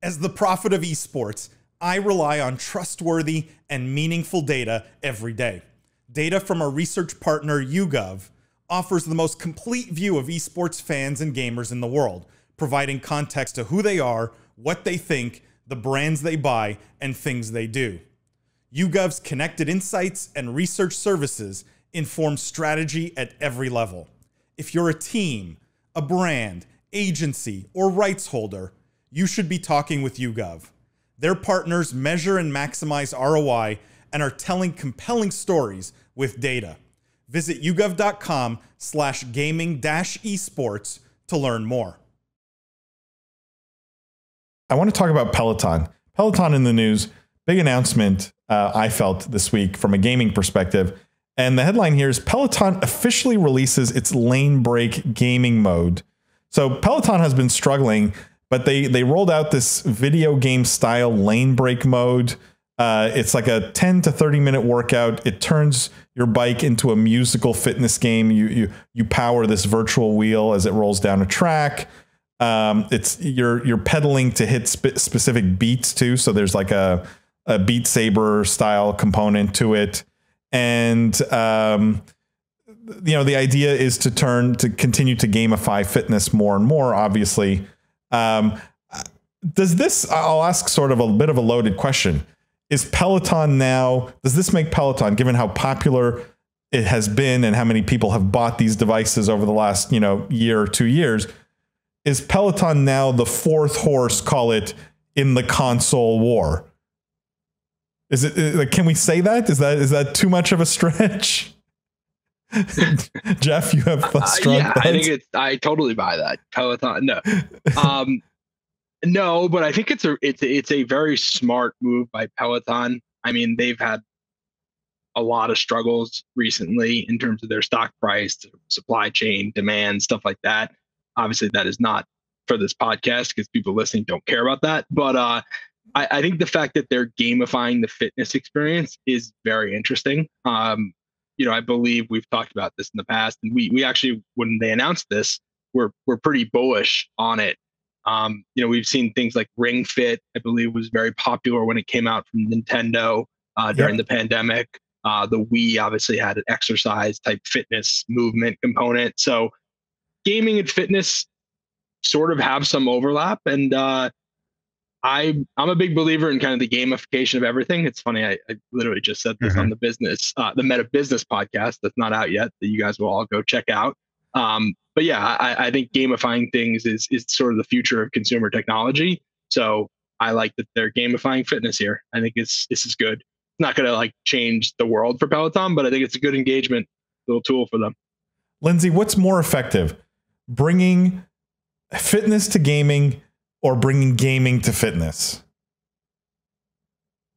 As the prophet of esports, I rely on trustworthy and meaningful data every day. Data from our research partner, YouGov, offers the most complete view of esports fans and gamers in the world, providing context to who they are, what they think, the brands they buy, and things they do. YouGov's connected insights and research services inform strategy at every level. If you're a team, a brand, agency, or rights holder, you should be talking with YouGov. Their partners measure and maximize ROI and are telling compelling stories with data. Visit yougov.com/gaming-esports to learn more. I want to talk about Peloton. Peloton in the news, big announcement I felt this week from a gaming perspective. And the headline here is Peloton officially releases its lane break gaming mode. So Peloton has been struggling, but they rolled out this video game style lane break mode. It's like a 10 to 30 minute workout. It turns your bike into a musical fitness game. You power this virtual wheel as it rolls down a track. It's you're pedaling to hit specific beats too. So there's like a Beat Saber style component to it. And, the idea is to continue to gamify fitness more and more, obviously. I'll ask sort of a bit of a loaded question. Is Peloton now, does this make Peloton, given how popular it has been and how many people have bought these devices over the last, year or 2 years, is Peloton now the fourth horse, call it, in the console war? Is it like, can we say that? Is that too much of a stretch? Jeff, you have strong thoughts? I think I totally buy that. Peloton, no. No, but I think it's a very smart move by Peloton. I mean, they've had a lot of struggles recently in terms of their stock price, supply chain, demand, stuff like that. Obviously, that is not for this podcast because people listening don't care about that. But I think the fact that they're gamifying the fitness experience is very interesting. I believe we've talked about this in the past, and we actually, when they announced this, we're pretty bullish on it. We've seen things like Ring Fit, I believe, was very popular when it came out from Nintendo during the pandemic. The Wii obviously had an exercise type fitness movement component. So gaming and fitness sort of have some overlap, and I'm a big believer in kind of the gamification of everything. It's funny, I literally just said this on the Meta Business podcast that's not out yet, that you guys will all go check out. But yeah, I think gamifying things is sort of the future of consumer technology. So I like that they're gamifying fitness here. I think this is good. It's not going to like change the world for Peloton, but I think it's a good engagement little tool for them. Lindsay, what's more effective, bringing fitness to gaming or bringing gaming to fitness?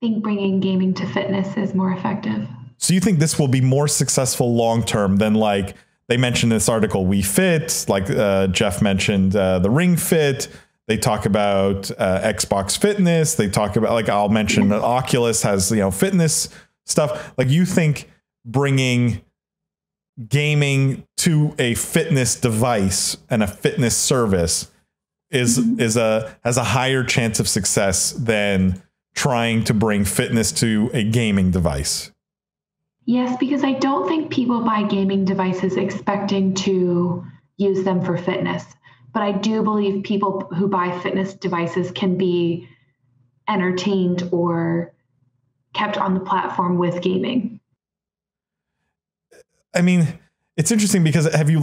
I think bringing gaming to fitness is more effective. So you think this will be more successful long-term than, like, they mentioned in this article, Wii Fit, like Jeff mentioned, the Ring Fit. They talk about Xbox Fitness. They talk about, like, I'll mention Oculus has, fitness stuff. Like, you think bringing gaming to a fitness device and a fitness service has a higher chance of success than trying to bring fitness to a gaming device? Yes, because I don't think people buy gaming devices expecting to use them for fitness. But I do believe people who buy fitness devices can be entertained or kept on the platform with gaming. I mean, it's interesting because have you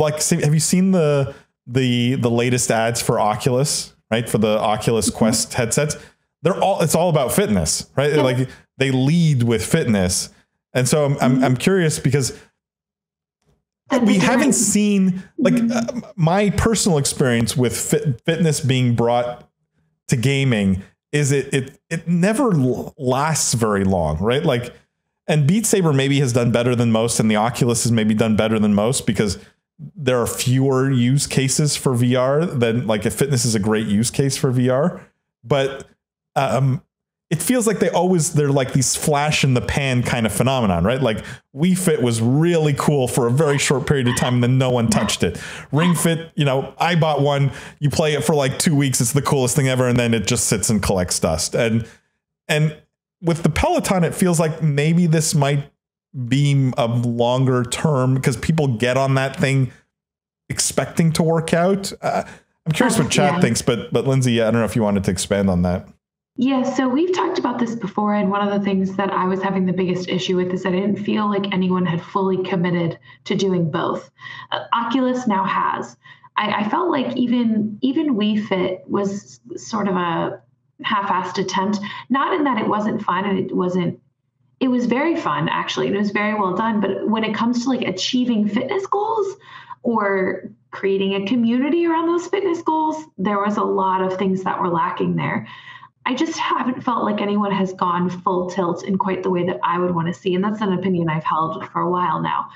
seen the latest ads for Oculus, right? For the Oculus Quest headsets? It's all about fitness, right? Yeah. Like, they lead with fitness. And so I'm curious because we haven't seen, like, my personal experience with fitness being brought to gaming is it never lasts very long, right? Like, and Beat Saber maybe has done better than most, and the Oculus has maybe done better than most because there are fewer use cases for VR than, like, if fitness is a great use case for VR. But it feels like they're like these flash in the pan kind of phenomenon, right? Like Wii Fit was really cool for a very short period of time, and then no one touched it. Ring Fit, you know, I bought one, you play it for like 2 weeks, it's the coolest thing ever, and then it just sits and collects dust. And with the Peloton, it feels like maybe this might be a longer term, because people get on that thing expecting to work out. I'm curious what chat thinks, but Lindsay, I don't know if you wanted to expand on that. Yeah, so we've talked about this before, and one of the things that I was having the biggest issue with is that I didn't feel like anyone had fully committed to doing both. Oculus now has. I felt like even Wii Fit was sort of a half-assed attempt, not in that it wasn't fun, and it was very fun, actually, and it was very well done, but when it comes to like achieving fitness goals or creating a community around those fitness goals, there was a lot of things that were lacking there. I just haven't felt like anyone has gone full tilt in quite the way that I would want to see. And that's an opinion I've held for a while now.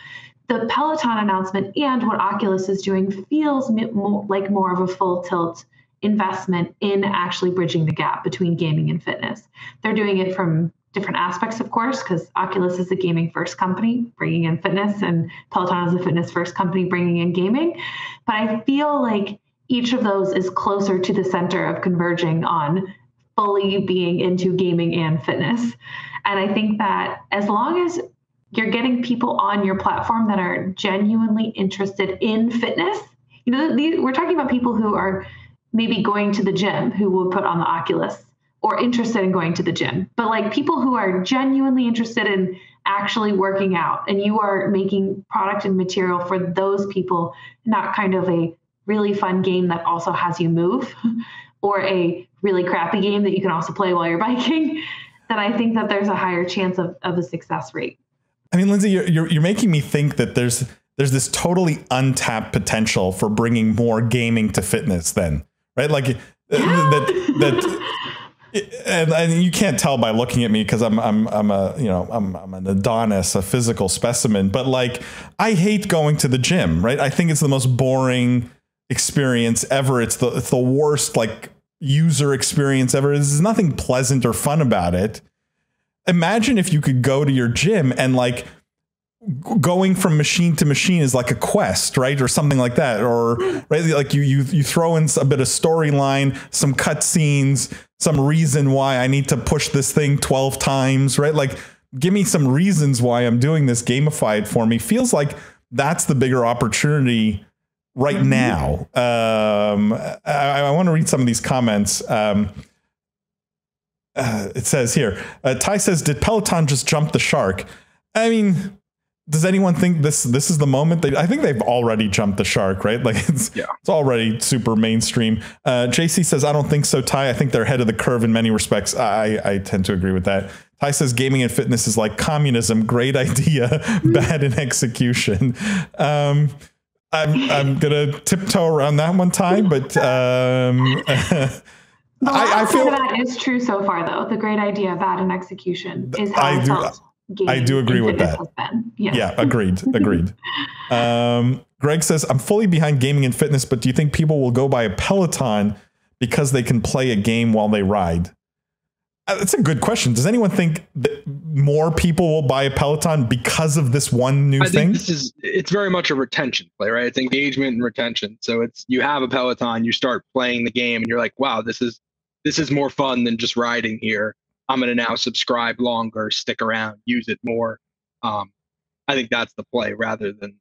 The Peloton announcement and what Oculus is doing feels more of a full tilt investment in actually bridging the gap between gaming and fitness. They're doing it from different aspects, of course, because Oculus is a gaming first company bringing in fitness, and Peloton is a fitness first company bringing in gaming. But I feel like each of those is closer to the center of converging on fully being into gaming and fitness. And I think that as long as you're getting people on your platform that are genuinely interested in fitness, you know, we're talking about people who are maybe going to the gym who will put on the Oculus, or interested in going to the gym, but like people who are genuinely interested in actually working out, and you are making product and material for those people, not kind of a really fun game that also has you move, or a really crappy game that you can also play while you're biking, then I think that there's a higher chance of a success rate. I mean, Lindsay, you're making me think that there's this totally untapped potential for bringing more gaming to fitness then, right? Like and you can't tell by looking at me, because I'm an Adonis, a physical specimen, but like, I hate going to the gym, right? I think it's the most boring experience ever. It's the worst like user experience ever. There's nothing pleasant or fun about it. Imagine if you could go to your gym and like going from machine to machine is like a quest, right? Or something like that. Or right, like you throw in a bit of storyline, some cutscenes, some reason why I need to push this thing 12 times, right? Like, give me some reasons why I'm doing this, gamify it for me. Feels like that's the bigger opportunity right now. I want to read some of these comments. It says here, Ty says, did Peloton just jump the shark? I mean, does anyone think this is the moment? I think they've already jumped the shark, right? Like it's already super mainstream. JC says, I don't think so, Ty. I think they're ahead of the curve in many respects. I tend to agree with that. Ty says, gaming and fitness is like communism. Great idea, bad in execution. I'm gonna tiptoe around that one, Ty, but I feel that is true so far, though. The great idea, bad in execution, is how I felt. I do agree with that. Yeah, agreed. Greg says, I'm fully behind gaming and fitness, but do you think people will go buy a Peloton because they can play a game while they ride? That's a good question. Does anyone think that more people will buy a Peloton because of this one new thing? It's very much a retention play, right? It's engagement and retention. So you have a Peloton, you start playing the game, and you're like, wow, this is more fun than just riding here. I'm going to now subscribe longer, stick around, use it more. I think that's the play, rather than,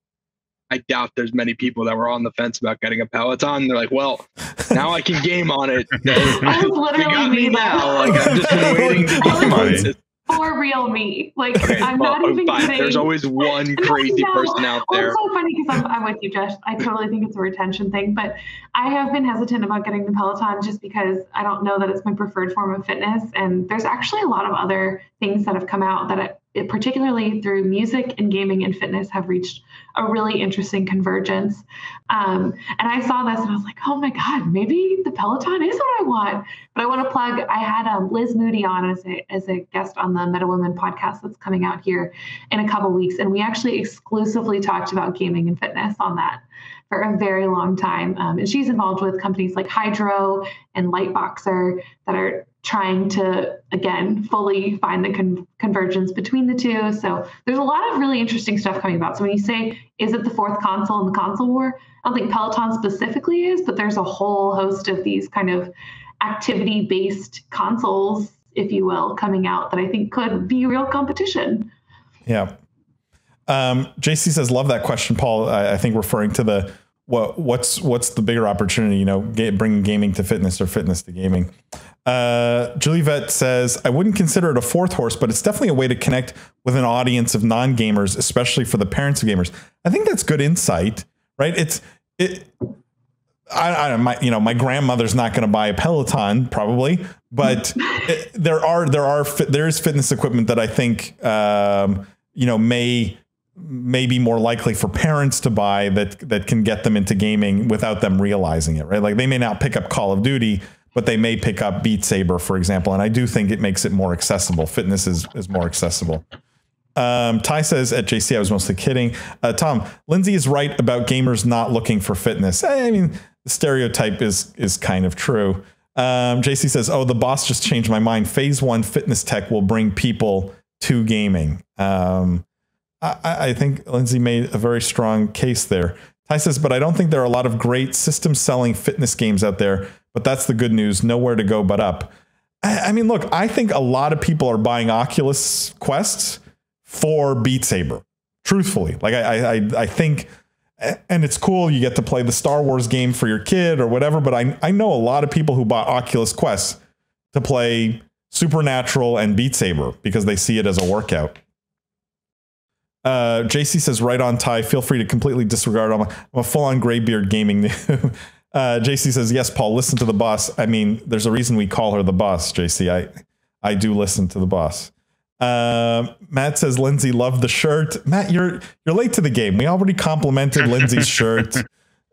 I doubt there's many people that were on the fence about getting a Peloton. They're like, well, now I can game on it. That was literally me now. Like, I've just been waiting to game on it. For real me. Like, okay, I'm not even kidding. There's always one crazy person out there. Well, it's so funny because I'm with you, Josh. I totally think it's a retention thing, but I have been hesitant about getting the Peloton just because I don't know that it's my preferred form of fitness. And there's actually a lot of other things that have come out that particularly through music and gaming and fitness have reached a really interesting convergence. And I saw this and I was like, oh my God, maybe the Peloton is what I want. But I want to plug, I had Liz Moody on as a guest on the Meta Women podcast that's coming out here in a couple weeks. And we actually exclusively talked about gaming and fitness on that for a very long time. And she's involved with companies like Hydro and Lightboxer that are trying to, again, fully find the convergence between the two. So there's a lot of really interesting stuff coming about. So when you say, is it the fourth console in the console war? I don't think Peloton specifically is, but there's a whole host of these kind of activity-based consoles, if you will, coming out that I think could be real competition. Yeah. JC says, love that question, Paul. I think referring to the what's the bigger opportunity, you know, bringing gaming to fitness or fitness to gaming. Julie Vett says, I wouldn't consider it a fourth horse, but it's definitely a way to connect with an audience of non-gamers, especially for the parents of gamers. I think that's good insight, right? My grandmother's not going to buy a Peloton probably, but there is fitness equipment that I think, may be more likely for parents to buy that can get them into gaming without them realizing it, right? Like they may not pick up Call of Duty, but they may pick up Beat Saber, for example. And I do think it makes it more accessible. Fitness is more accessible. Ty says at JC, I was mostly kidding. Tom, Lindsay is right about gamers not looking for fitness. I mean, the stereotype is kind of true. JC says, oh, the boss just changed my mind. Phase 1 fitness tech will bring people to gaming. I think Lindsay made a very strong case there. Ty says, but I don't think there are a lot of great system selling fitness games out there, but that's the good news. Nowhere to go but up. I mean, look, I think a lot of people are buying Oculus Quests for Beat Saber. Truthfully, like I think, and it's cool. You get to play the Star Wars game for your kid or whatever. But I know a lot of people who bought Oculus Quests to play Supernatural and Beat Saber because they see it as a workout. JC says, right on, Ty. Feel free to completely disregard. I'm a full-on graybeard gaming. JC says, yes, Paul, listen to the boss. I mean, there's a reason we call her the boss, JC. I do listen to the boss. Matt says, Lindsay, love the shirt. Matt, you're late to the game. We already complimented Lindsay's shirt.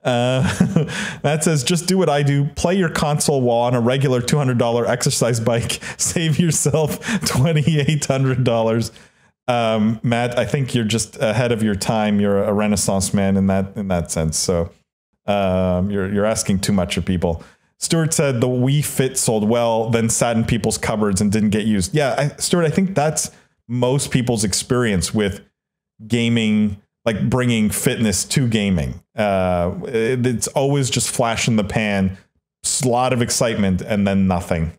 Matt says, just do what I do. Play your console while on a regular $200 exercise bike. Save yourself $2,800. Matt, I think you're just ahead of your time. You're a Renaissance man in that sense. So you're asking too much of people. Stuart said the Wii Fit sold well, then sat in people's cupboards and didn't get used. Yeah, Stuart, I think that's most people's experience with gaming, like bringing fitness to gaming. It's always just flash in the pan, a lot of excitement, and then nothing.